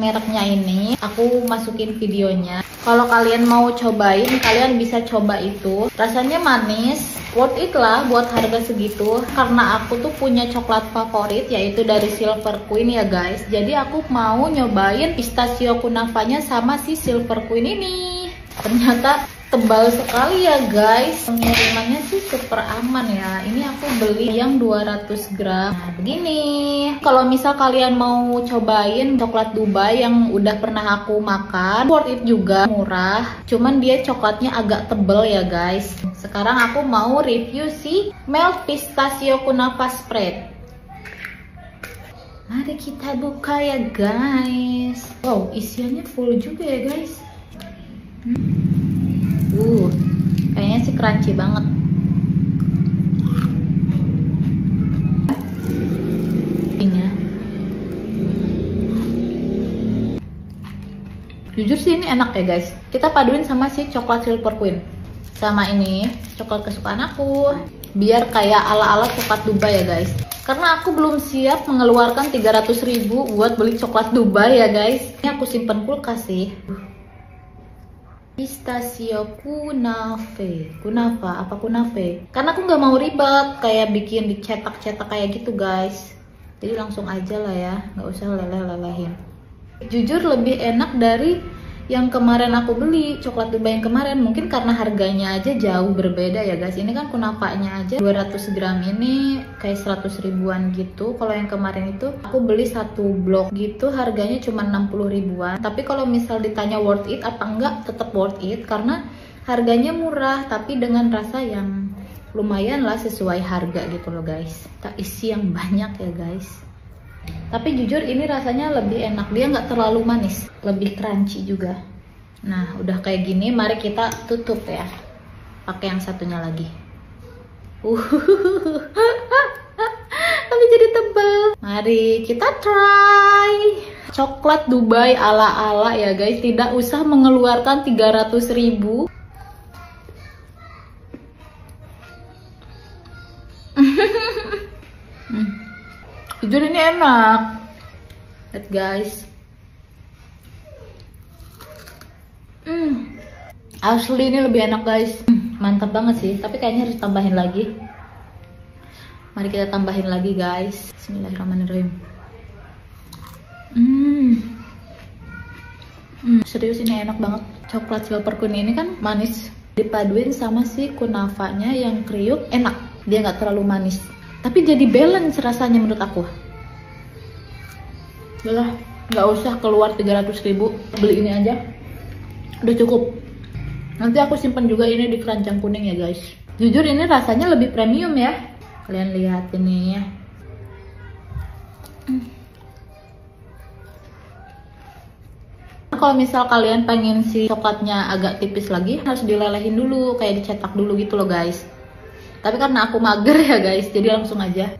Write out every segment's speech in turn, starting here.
mereknya ini. Aku masukin videonya. Kalau kalian mau cobain, kalian bisa coba itu. Rasanya manis, worth it lah buat harga segitu. Karena aku tuh punya coklat favorit, yaitu dari Silver Queen ya guys. Jadi aku mau nyobain pistachio kunafanya sama si Silver Queen ini. Ternyata tebal sekali ya guys. Pengirimannya sih super aman ya. Ini aku beli yang 200 gram. Nah begini. Kalau misal kalian mau cobain coklat Dubai yang udah pernah aku makan, worth it juga, murah. Cuman dia coklatnya agak tebel ya guys. Sekarang aku mau review si Melt Pistachio Kunafa Spread. Mari kita buka ya guys. Wow, isiannya full juga ya guys. Kayaknya sih crunchy banget. Jujur sih ini enak ya guys. Kita paduin sama si coklat Silver Queen. Sama ini coklat kesukaan aku. Biar kayak ala-ala coklat Dubai ya guys. Karena aku belum siap mengeluarkan 300.000 buat beli coklat Dubai ya guys. Ini aku simpen kulkas sih. Pistachio kunafa, apa kunafe? Karena aku nggak mau ribet kayak bikin dicetak-cetak kayak gitu guys. Jadi langsung aja lah ya, nggak usah leleh-lelehin. Jujur lebih enak dari yang kemarin aku beli, coklat Dubai yang kemarin. Mungkin karena harganya aja jauh berbeda ya guys. Ini kan kunafanya aja 200 gram ini kayak 100 ribuan gitu. Kalau yang kemarin itu aku beli satu blok gitu, harganya cuma 60 ribuan. Tapi kalau misal ditanya worth it apa enggak, tetap worth it. Karena harganya murah tapi dengan rasa yang lumayan lah sesuai harga gitu loh guys. Tak isi yang banyak ya guys. Tapi jujur ini rasanya lebih enak, dia nggak terlalu manis, lebih crunchy juga. Nah udah kayak gini, mari kita tutup ya, pakai yang satunya lagi. Tapi jadi tebal. Mari kita try coklat Dubai ala-ala ya guys, tidak usah mengeluarkan 300.000. Jujur ini enak. Lihat guys. Asli ini lebih enak guys. Mantap banget sih. Tapi kayaknya harus tambahin lagi. Mari kita tambahin lagi guys. Bismillahirrahmanirrahim. Serius ini enak banget. Coklat Silver Queen ini kan manis. Dipaduin sama si kunafanya yang kriuk, enak. Dia nggak terlalu manis. Tapi jadi balance rasanya menurut aku. Udah, nggak usah keluar 300.000, beli ini aja. Udah cukup. Nanti aku simpan juga ini di keranjang kuning ya guys. Jujur ini rasanya lebih premium ya. Kalian lihat ini ya. Kalau misal kalian pengen si coklatnya agak tipis lagi, harus dilelehin dulu, kayak dicetak dulu gitu loh guys. Tapi karena aku mager ya guys, jadi langsung aja.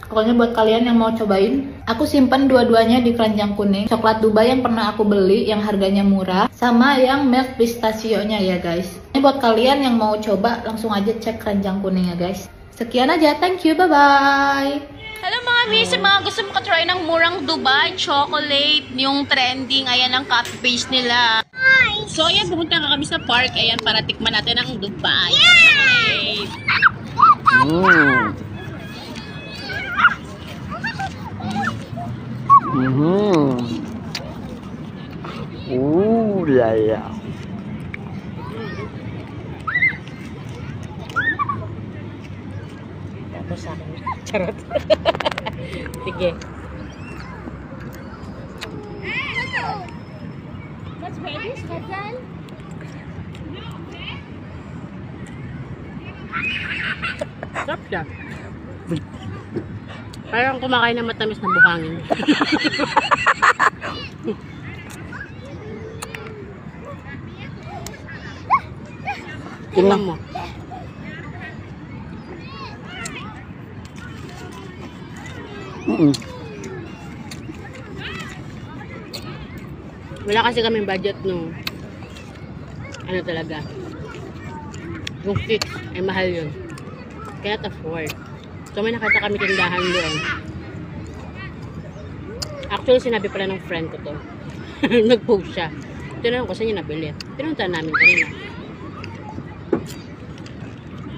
Pokoknya buat kalian yang mau cobain, aku simpan dua-duanya di keranjang kuning. Coklat Dubai yang pernah aku beli, yang harganya murah, sama yang milk pistachio-nya ya guys. Ini buat kalian yang mau coba, langsung aja cek keranjang kuning ya guys. Sekian aja, thank you, bye-bye! Hello mga miss, mga gusto mo ka-try ng murang Dubai chocolate, yung trending, ayan ang copy paste nila. So ayan, pumunta ka kami sa park, ayan, para tikman natin ang Dubai chocolate. Yeah. Tapos sa akin, charot. Sige. That's ready, Stefan? Sarap siya. Parang kumakain ng matamis na buhangin. Tingnan mo. Wala kasi kaming budget no. Ano talaga. Yung fix ay mahal yun. Kaya afford. So may nakita kami tindahan doon. Actually, sinabi pala ng friend ko to. Nag-post siya. Tinanong ko saan niya nabili. Pinuntahan namin kanina.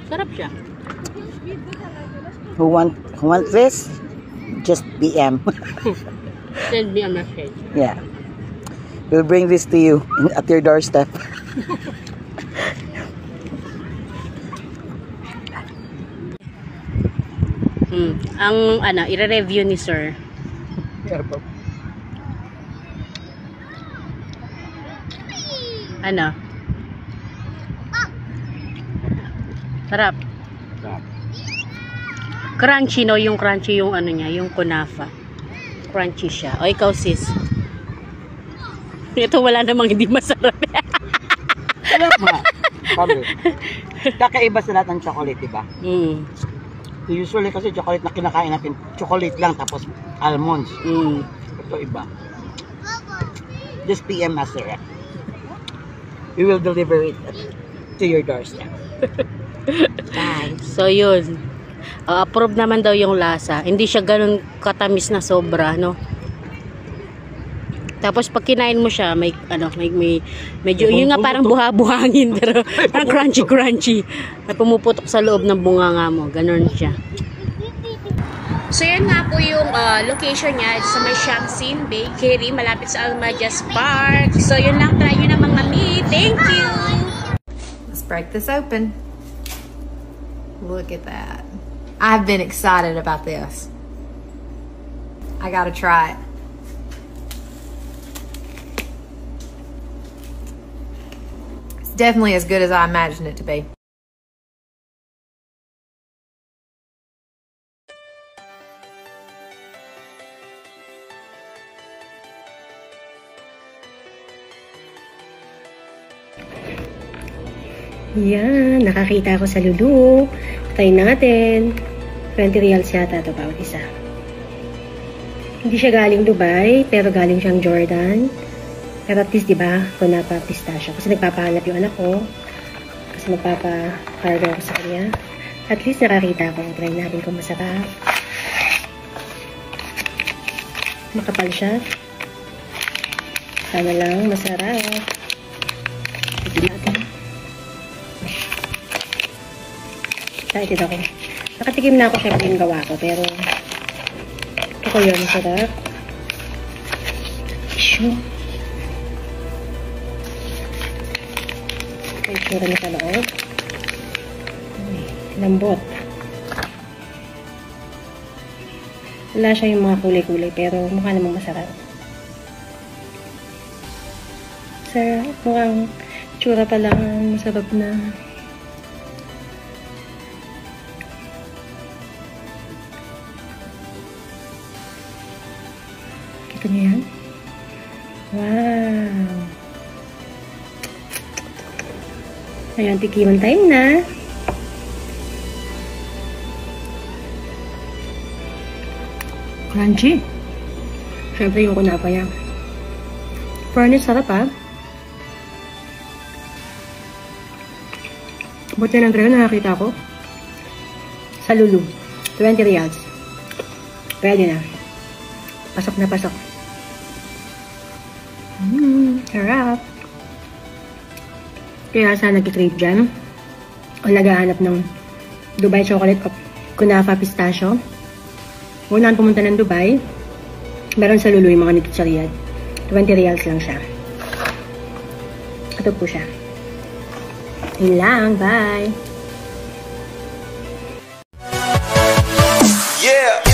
Sarap siya. Who want this? Just DM. Send me a message. Yeah. We'll bring this to you at your doorstep. Ang i-review ni Sir. Ano? Sarap. Crunchy, no? Yung crunchy yung ano niya, yung kunafa. Crunchy siya. O, ikaw, sis. Ito wala namang hindi masarap. Kakaiba sa lahat ng chocolate, diba? Mm. Usually kasi chocolate na kinakain natin, chocolate lang tapos almonds. Ito iba. Just PM Master. We will deliver it to your doorstep. So, yun. Approve naman daw yung lasa. Hindi siya ganun katamis na sobra, no? Tapos pag kinain mo siya, may medyo yun nga parang buha-buhangin pero parang crunchy. May pumuputok sa loob ng bunganga mo. Ganun siya. So yan nga po yung location niya sa may Shamsin Bakery malapit sa Almajas Park. So yun lang, try nyo na mga mami. Thank you! Let's break this open. Look at that. I've been excited about this. I gotta try it. It's definitely as good as I imagined it to be. Yan, nakakita ako sa Lulu. Try natin. 20 reals yata ito bawat isa. Hindi siya galing Dubai, pero galing siyang Jordan. Pero at least, diba, kunapa pistachio. Kasi nagpapahanap yung anak ko. Kasi magpapa-cargo ako sa kanya. At least nakakita ko. Try natin kung masarap. Makapal siya. Sana lang masarap. Tignan natin. Excited ako. Nakatikim na ako syempre yung gawa ko, pero ito ko yun, sarap. Tissue. Ito yung tsura na sa loob. Ay, lambot. Wala siya yung mga kulay-kulay, pero mukha namang masarap. Sarap. Mukhang tsura pa lang, masarap na. Ito niyo yan? Wow! Ayan, tikiman time na. Crunchy. Siyempre yung kunapa yan. Furnace, sarap ha. Buti ng trail na nakakita ko. Sa Lulu. 20 reals. Pwede na. Pasok na pasok. Harap. Kaya sana nag-crave dyan. O naghahanap ng Dubai chocolate o kunafa pistachio. Huwag na pumunta ng Dubai. Meron sa Lulu yung mga nito sa Riyadh. 20 reals lang siya. Ito po siya. Yun lang. Bye! Yeah!